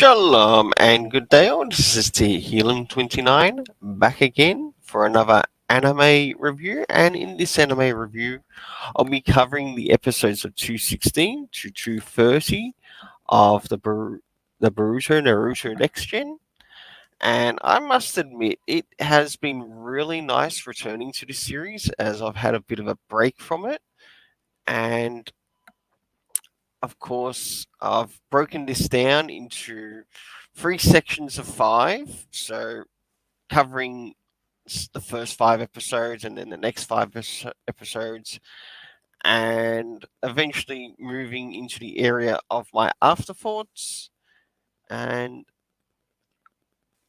Shalom and good day all. This is T Healing 29 back again for another anime review. And in this anime review, I'll be covering the episodes of 216 to 230 of the Boruto Naruto Next Gen. And I must admit, it has been really nice returning to the series as I've had a bit of a break from it. And of course, I've broken this down into three sections of five. So, covering the first five episodes and then the next five episodes, and eventually moving into the area of my afterthoughts. And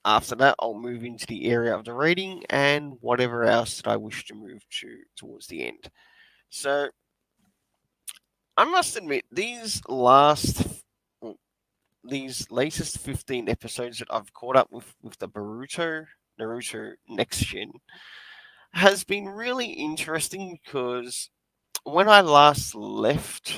after that, I'll move into the area of the rating and whatever else that I wish to move to towards the end. So, I must admit, these latest 15 episodes that I've caught up with the Naruto Next Gen has been really interesting because when I last left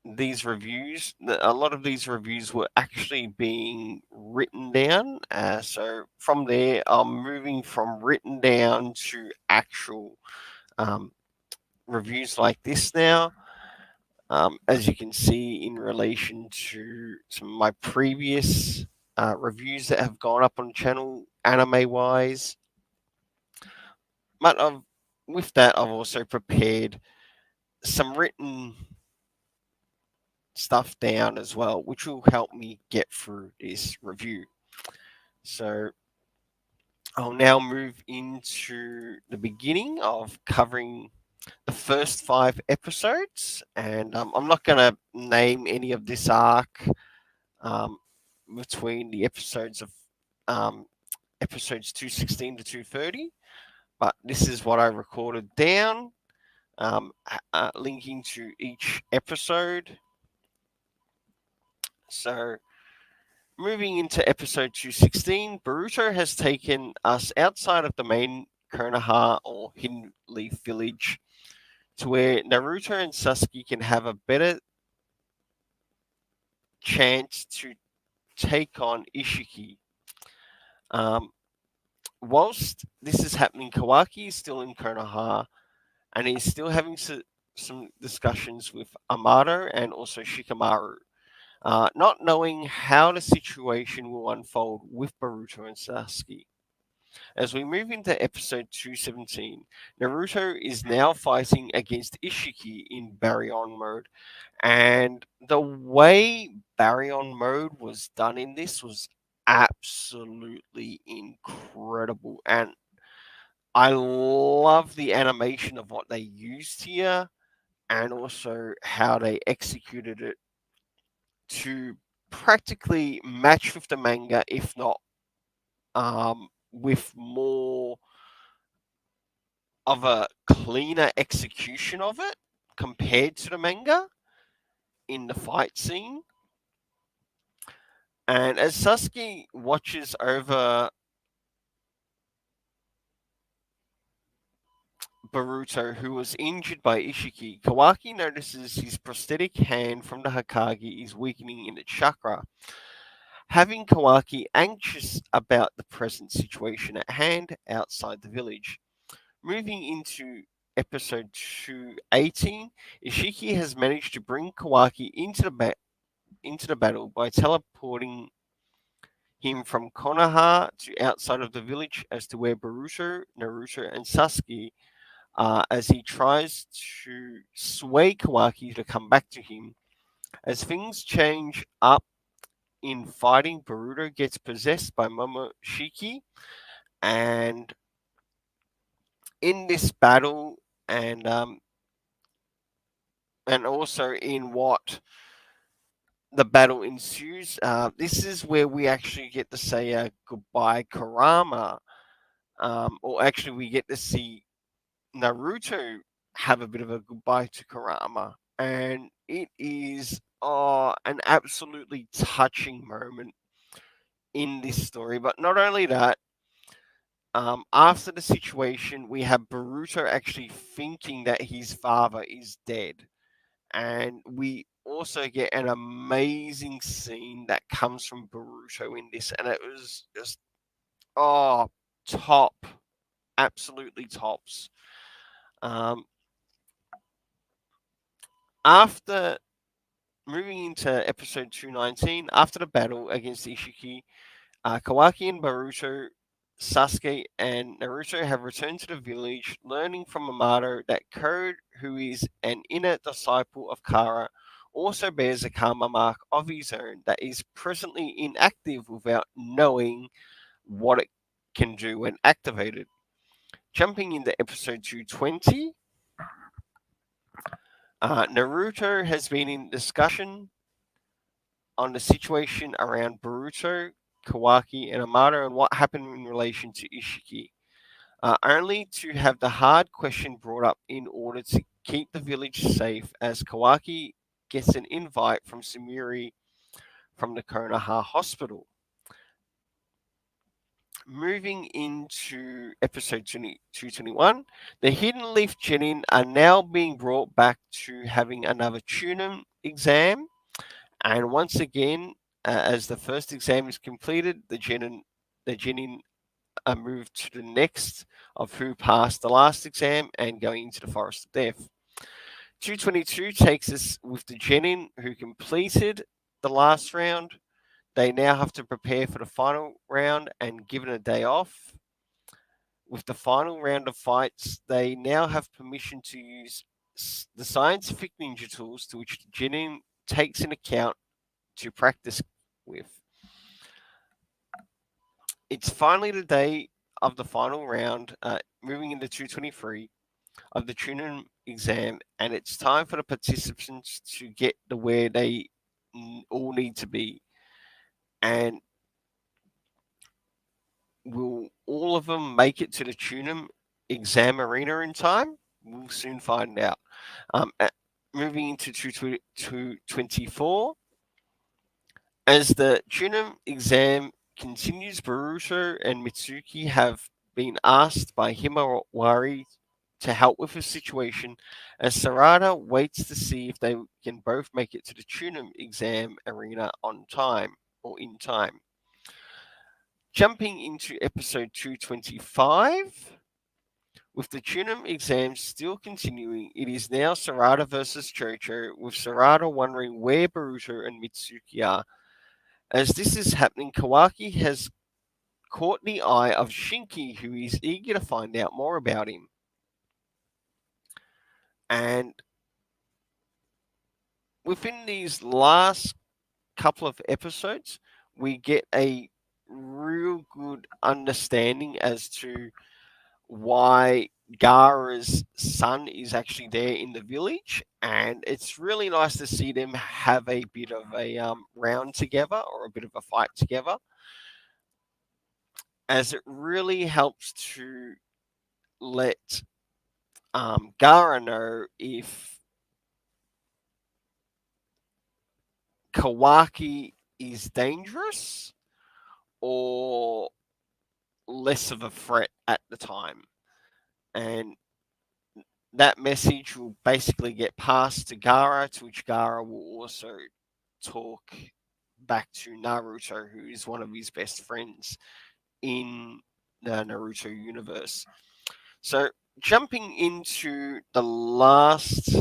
these reviews, a lot of these reviews were actually being written down. So from there, I'm moving from written down to actual um, reviews like this now. As you can see, in relation to some of my previous reviews that have gone up on the channel, anime wise, but with that, I've also prepared some written stuff down as well, which will help me get through this review. So I'll now move into the beginning of covering the first five episodes, and I'm not going to name any of this arc um, between the episodes of um, episodes 216 to 230, but this is what I recorded down, linking to each episode. So, moving into episode 216, Boruto has taken us outside of the main Konoha or Hidden Leaf Village to where Naruto and Sasuke can have a better chance to take on Ishiki. Um, whilst this is happening, Kawaki is still in Konoha and he's still having some discussions with Amato and also Shikamaru, not knowing how the situation will unfold with Boruto and Sasuke. As we move into episode 217, Naruto is now fighting against Ishiki in Baryon mode, and the way Baryon mode was done in this was absolutely incredible. And I love the animation of what they used here and also how they executed it to practically match with the manga, if not with more of a cleaner execution of it compared to the manga in the fight scene. And as Sasuke watches over Boruto, who was injured by Ishiki, Kawaki notices his prosthetic hand from the Hokage is weakening in its chakra, having Kawaki anxious about the present situation at hand outside the village. Moving into episode 218, Ishiki has managed to bring Kawaki into the battle by teleporting him from Konoha to outside of the village as to where Boruto, Naruto, and Sasuke are, as he tries to sway Kawaki to come back to him. As things change up in fighting, Boruto gets possessed by Momoshiki, and in this battle, and also in what the battle ensues, this is where we actually get to say goodbye, Kurama, or actually we get to see Naruto have a bit of a goodbye to Kurama, and it is an absolutely touching moment in this story. But not only that, after the situation, we have Boruto actually thinking that his father is dead, and we also get an amazing scene that comes from Boruto in this, and it was just oh top, absolutely tops. Um, After moving into episode 219, after the battle against Ishiki, Kawaki and Boruto, Sasuke, and Naruto have returned to the village, learning from Amato that Code, who is an inner disciple of Kara, also bears a karma mark of his own that is presently inactive without knowing what it can do when activated. Jumping into episode 220, Naruto has been in discussion on the situation around Boruto, Kawaki, and Amato and what happened in relation to Ishiki, only to have the hard question brought up in order to keep the village safe as Kawaki gets an invite from Sumiri from the Konoha hospital. Moving into episode 221, the Hidden Leaf Genin are now being brought back to having another Tunum exam. And once again, as the first exam is completed, the Genin are moved to the next of who passed the last exam and going into the Forest of Death. 222 takes us with the Genin who completed the last round. They now have to prepare for the final round and given a day off. With the final round of fights, they now have permission to use the scientific ninja tools to which the Genin takes in account to practice with. It's finally the day of the final round, moving into 223 of the Trinum exam, and it's time for the participants to get to where they all need to be. And will all of them make it to the Tunum exam arena in time? We'll soon find out. Moving into 224, as the Tunum exam continues, Boruto and Mitsuki have been asked by Himawari to help with the situation, as Sarada waits to see if they can both make it to the Tunum exam arena on time or in time. Jumping into episode 225, with the Tunum exams still continuing, it is now Sarada versus Chocho, with Sarada wondering where Boruto and Mitsuki are. As this is happening, Kawaki has caught the eye of Shinki, who is eager to find out more about him. And within these last couple of episodes, we get a real good understanding as to why Gara's son is actually there in the village, and it's really nice to see them have a bit of a round together or a bit of a fight together, as it really helps to let Gara know if Kawaki is dangerous or less of a threat at the time. And that message will basically get passed to Gara, to which Gara will also talk back to Naruto, who is one of his best friends in the Naruto universe. So, jumping into the last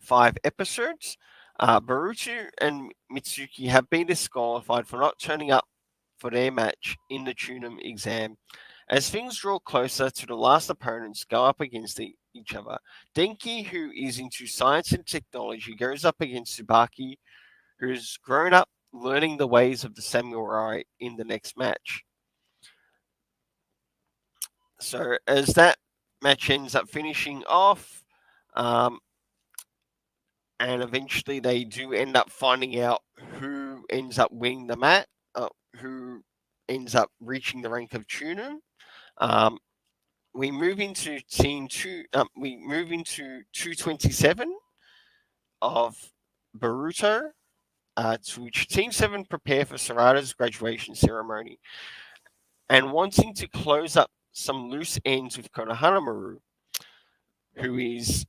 5 episodes, Boruto and Mitsuki have been disqualified for not turning up for their match in the Tunum exam. As things draw closer to the last opponents go up against each other, Denki, who is into science and technology, goes up against Tsubaki, who's grown up learning the ways of the samurai in the next match. So, as that match ends up finishing off, and eventually they do end up finding out who ends up winning the match, who ends up reaching the rank of Tunum. We move into team two. We move into 227 of Boruto, to which Team 7 prepare for Sarada's graduation ceremony, and wanting to close up some loose ends with Konohamaru, who is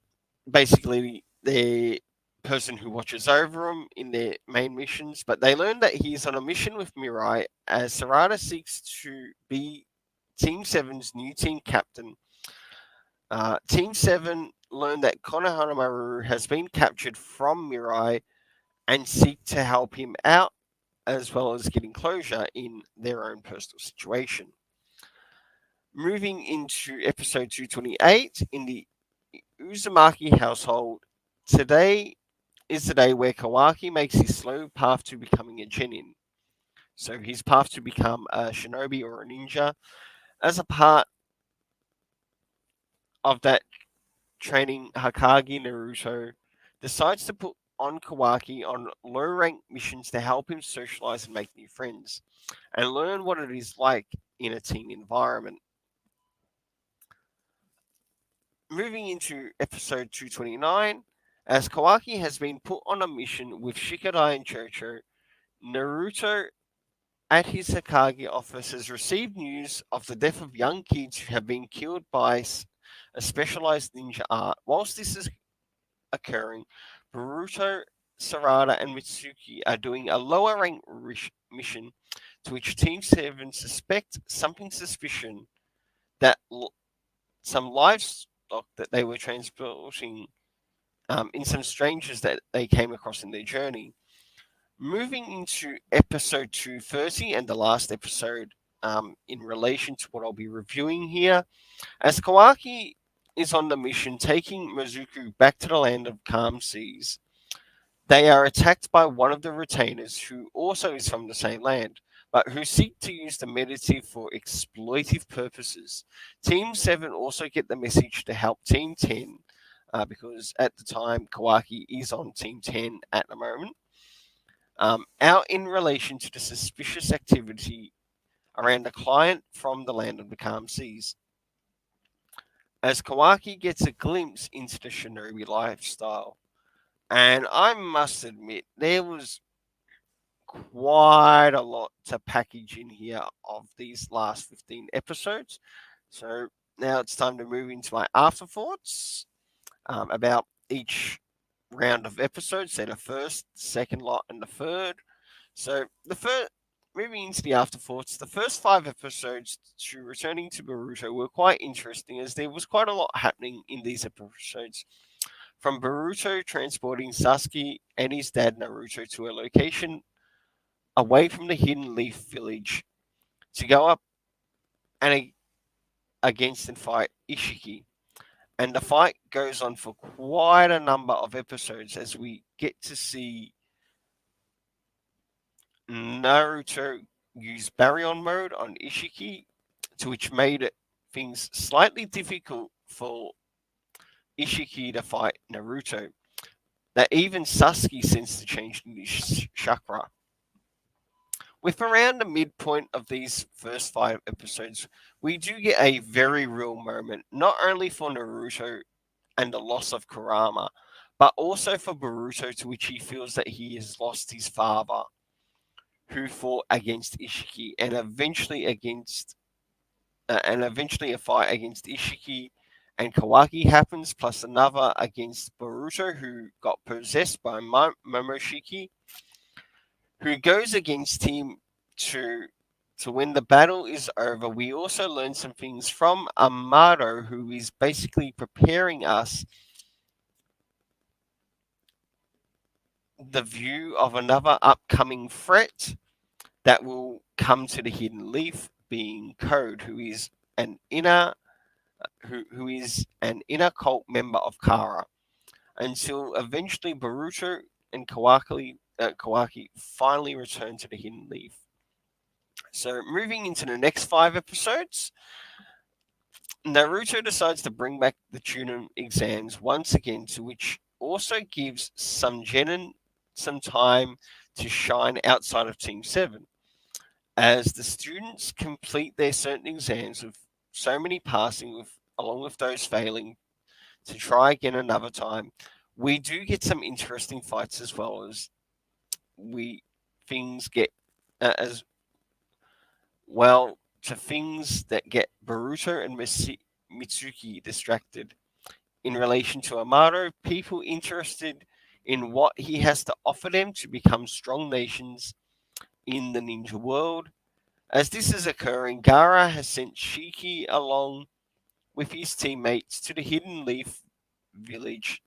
basically the person who watches over them in their main missions, but they learn that he's on a mission with Mirai as Sarada seeks to be Team Seven's new team captain. Team Seven learn that Konohamaru has been captured from Mirai and seek to help him out, as well as getting closure in their own personal situation. Moving into episode 228 in the Uzumaki household, today is the day where Kawaki makes his slow path to becoming a genin. So his path to become a shinobi or a ninja. As a part of that training, Hakagi Naruto decides to put on Kawaki on low rank missions to help him socialize and make new friends and learn what it is like in a teen environment. Moving into episode 229, as Kawaki has been put on a mission with Shikadai and Chocho, Naruto at his Hokage office has received news of the death of young kids who have been killed by a specialized ninja art. Whilst this is occurring, Boruto, Sarada, and Mitsuki are doing a lower rank mission to which Team 7 suspect something suspicion that some livestock that they were transporting in some strangers that they came across in their journey. Moving into episode 230 and the last episode in relation to what I'll be reviewing here, as Kawaki is on the mission taking Mizuku back to the land of calm seas, they are attacked by one of the retainers who also is from the same land, but who seek to use the meditative for exploitive purposes. Team 7 also get the message to help Team 10, because at the time Kawaki is on Team 10 at the moment, out in relation to the suspicious activity around a client from the land of the calm seas. As Kawaki gets a glimpse into the shinobi lifestyle, and I must admit, there was quite a lot to package in here of these last 15 episodes. So now it's time to move into my afterthoughts about each round of episodes. So the first, second lot, and the third. So the first, moving into the afterthoughts, the first 5 episodes to returning to Boruto were quite interesting as there was quite a lot happening in these episodes. From Boruto transporting Sasuke and his dad Naruto to a location away from the Hidden Leaf village to go up and against and fight Ishiki. And the fight goes on for quite a number of episodes as we get to see Naruto use Baryon mode on Ishiki, to which made it things slightly difficult for Ishiki to fight Naruto. That even Sasuke sensed the change in his chakra. With around the midpoint of these first 5 episodes, we do get a very real moment, not only for Naruto and the loss of Kurama, but also for Boruto, to which he feels that he has lost his father, who fought against Ishiki, and eventually a fight against Ishiki and Kawaki happens, plus another against Boruto, who got possessed by Momoshiki, who goes against him to when the battle is over. We also learn some things from Amado, who is basically preparing us the view of another upcoming threat that will come to the Hidden Leaf, being Code, who is an inner cult member of Kara, until eventually Boruto and Kawaki finally return to the Hidden Leaf. So moving into the next 5 episodes, Naruto decides to bring back the Chunin exams once again, to which also gives some genin some time to shine outside of Team 7. As the students complete their certain exams with so many passing along with those failing to try again another time, we do get some interesting fights as well as we things get as well to things that get Boruto and Mitsuki distracted in relation to Amado, people interested in what he has to offer them to become strong nations in the ninja world. As this is occurring, Gara has sent Shiki along with his teammates to the Hidden Leaf village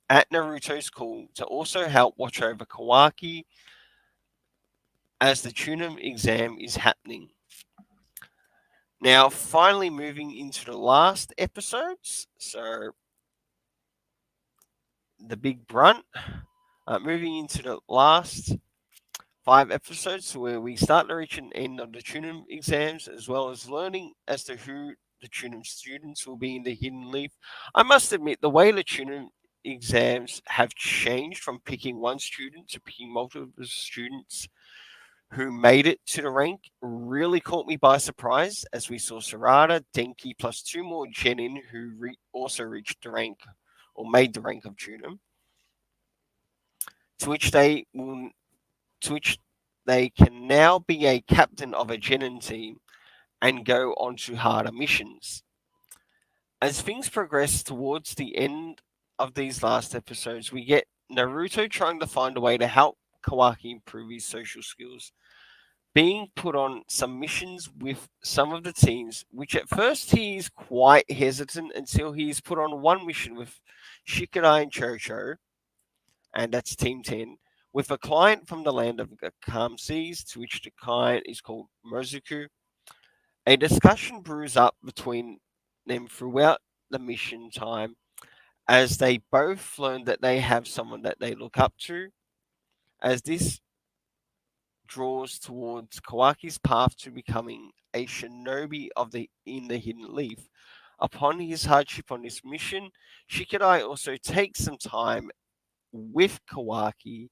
at Naruto's call to also help watch over Kawaki as the Chunin exam is happening. Now, finally moving into the last episodes, so the big brunt, moving into the last 5 episodes where we start to reach an end of the Chunin exams as well as learning as to who the Chunin students will be in the Hidden Leaf. I must admit, the way the Chunin exams have changed from picking one student to picking multiple students who made it to the rank really caught me by surprise as we saw Sarada, Denki, plus two more Genin who also reached the rank or made the rank of Chunin, to which they will to which they can now be a captain of a Genin team and go on to harder missions. As things progress towards the end of these last episodes, we get Naruto trying to find a way to help Kawaki improve his social skills, being put on some missions with some of the teams, which at first he is quite hesitant until he is put on one mission with Shikadai and Chocho, and that's Team 10, with a client from the land of the calm seas, to which the client is called Mozuku. A discussion brews up between them throughout the mission time as they both learn that they have someone that they look up to, as this draws towards Kawaki's path to becoming a shinobi of the in the Hidden Leaf. Upon his hardship on this mission, Shikadai also takes some time with Kawaki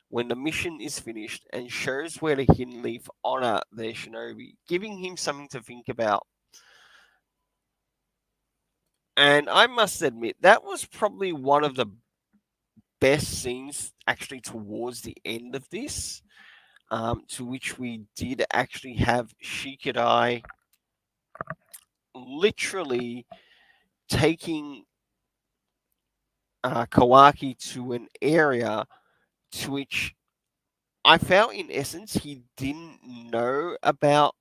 when the mission is finished and shows where the Hidden Leaf honor their shinobi, giving him something to think about. And I must admit, that was probably one of the best scenes actually towards the end of this, to which we did actually have Shikadai literally taking Kawaki to an area to which I felt, in essence, he didn't know about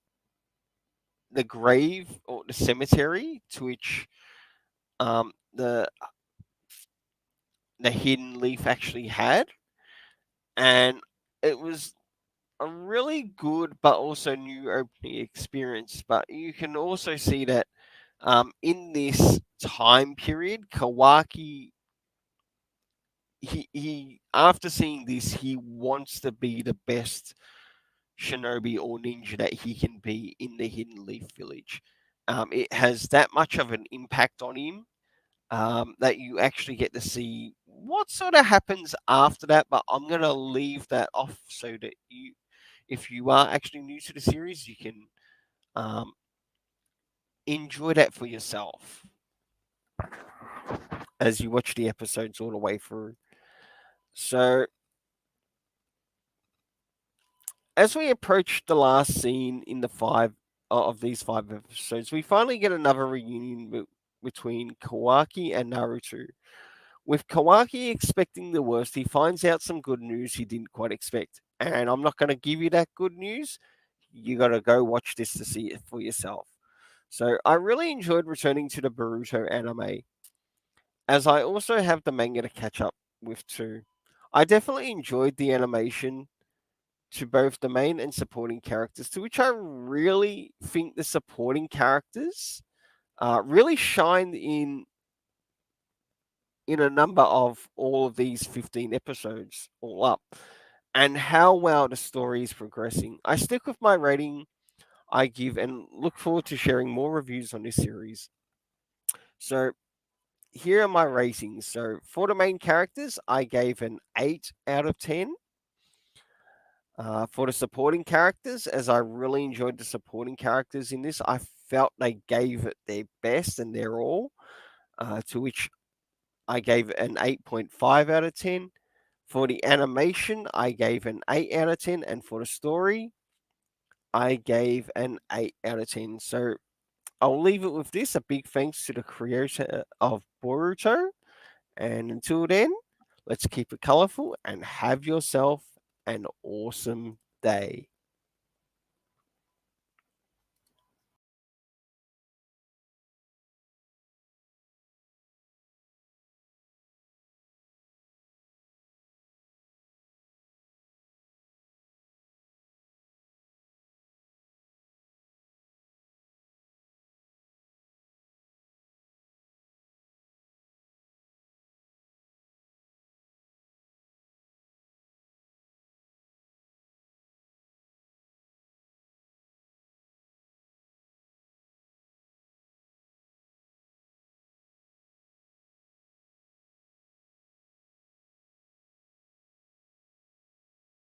the grave or the cemetery to which um, the the hidden leaf actually had, and it was a really good but also new opening experience. But you can also see that in this time period, Kawaki, he after seeing this, he wants to be the best shinobi or ninja that he can be in the Hidden Leaf Village. It has that much of an impact on him, that you actually get to see what sort of happens after that. But I'm going to leave that off so that you, if you are actually new to the series, you can um, enjoy that for yourself as you watch the episodes all the way through. So, as we approach the last scene in the five of these 5 episodes, we finally get another reunion between Kawaki and Naruto. With Kawaki expecting the worst, he finds out some good news he didn't quite expect. And I'm not going to give you that good news. You got to go watch this to see it for yourself. So I really enjoyed returning to the Boruto anime, as I also have the manga to catch up with too. I definitely enjoyed the animation to both the main and supporting characters, to which I really think the supporting characters really shine in a number of all of these 15 episodes all up, and how well the story is progressing. I stick with my rating I give and look forward to sharing more reviews on this series. So here are my ratings. So for the main characters, I gave an 8 out of 10. For the supporting characters, as I really enjoyed the supporting characters in this, I felt they gave it their best and their all, to which I gave an 8.5 out of 10. For the animation, I gave an 8 out of 10. And for the story, I gave an 8 out of 10. So I'll leave it with this. A big thanks to the creator of Boruto. And until then, let's keep it colorful and have yourself an awesome day.